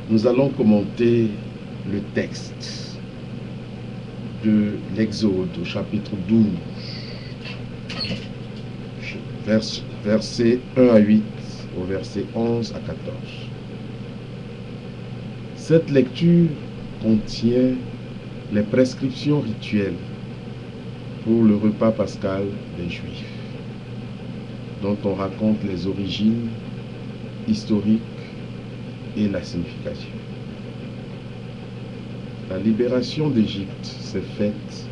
Nous allons commenter le texte de l'Exode au chapitre 12, versets 1 à 8 au verset 11 à 14. Cette lecture contient les prescriptions rituelles pour le repas pascal des Juifs, dont on raconte les origines historiques et la signification. La libération d'Égypte s'est faite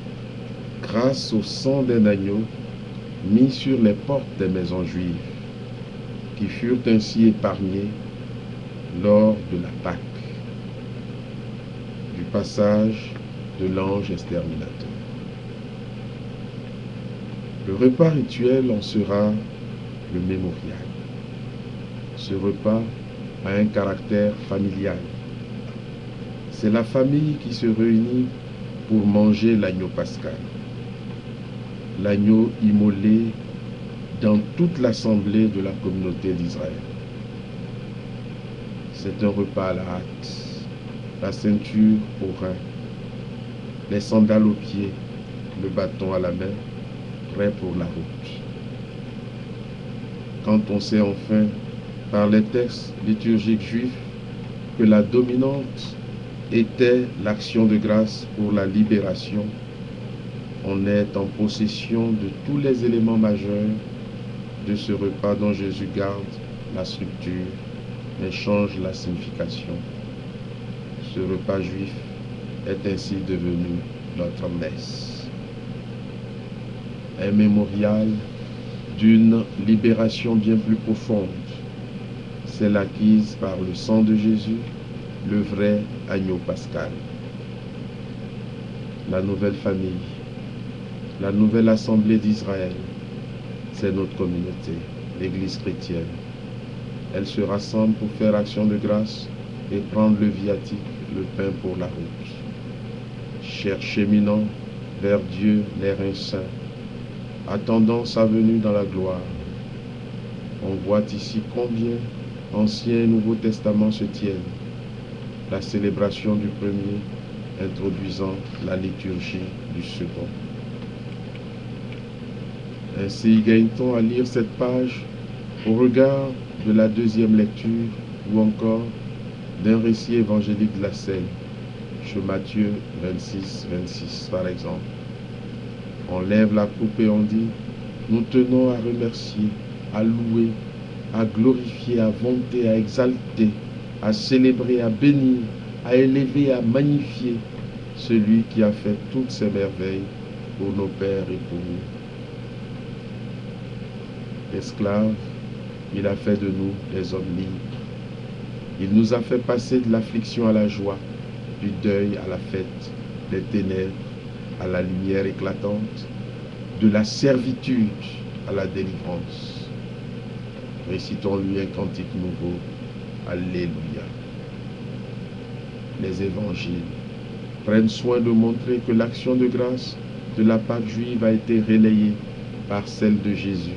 grâce au sang d'un agneau mis sur les portes des maisons juives, qui furent ainsi épargnées lors de la Pâque, du passage de l'ange exterminateur. Le repas rituel en sera le mémorial. Ce repas a un caractère familial. C'est la famille qui se réunit pour manger l'agneau pascal. L'agneau immolé dans toute l'assemblée de la communauté d'Israël. C'est un repas à la hâte, la ceinture au rein, les sandales aux pieds, le bâton à la main, prêt pour la route. Quand on sait enfin, par les textes liturgiques juifs, que la dominante était l'action de grâce pour la libération, on est en possession de tous les éléments majeurs de ce repas dont Jésus garde la structure mais change la signification. Ce repas juif est ainsi devenu notre messe. Un mémorial d'une libération bien plus profonde, celle acquise par le sang de Jésus, le vrai agneau pascal. La nouvelle famille, la nouvelle assemblée d'Israël, c'est notre communauté, l'Église chrétienne. Elle se rassemble pour faire action de grâce et prendre le viatique, le pain pour la route. Cheminant vers Dieu les reins saints, attendant sa venue dans la gloire. On voit ici combien Ancien et Nouveau Testament se tiennent. La célébration du premier introduisant la liturgie du second. Ainsi gagne-t-on à lire cette page au regard de la deuxième lecture ou encore d'un récit évangélique de la scène, chez Matthieu 26 par exemple. On lève la coupe et on dit, nous tenons à remercier, à louer, à glorifier, à vanter, à exalter, à célébrer, à bénir, à élever, à magnifier celui qui a fait toutes ces merveilles pour nos pères et pour nous. Esclaves, il a fait de nous des hommes libres. Il nous a fait passer de l'affliction à la joie, du deuil à la fête, des ténèbres à la lumière éclatante, de la servitude à la délivrance. Récitons-lui un cantique nouveau. Alléluia. Les évangiles prennent soin de montrer que l'action de grâce de la Pâque juive a été relayée par celle de Jésus,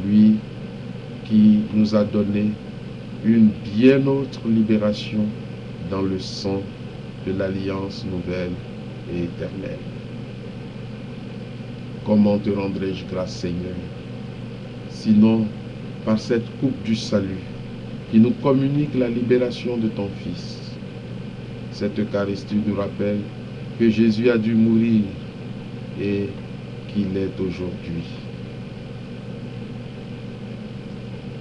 lui qui nous a donné une bien autre libération dans le sang de l'alliance nouvelle et éternelle. Comment te rendrai-je grâce, Seigneur, sinon par cette coupe du salut qui nous communique la libération de ton Fils. Cette Eucharistie nous rappelle que Jésus a dû mourir et qu'il est aujourd'hui.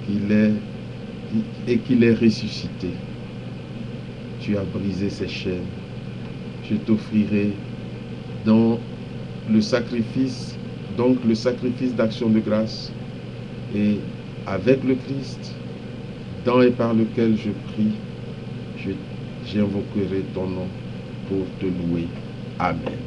Qu'il est ressuscité. Tu as brisé ses chaînes. Je t'offrirai dans le sacrifice, donc le sacrifice d'action de grâce, et avec le Christ, dans et par lequel je prie, j'invoquerai ton nom pour te louer. Amen.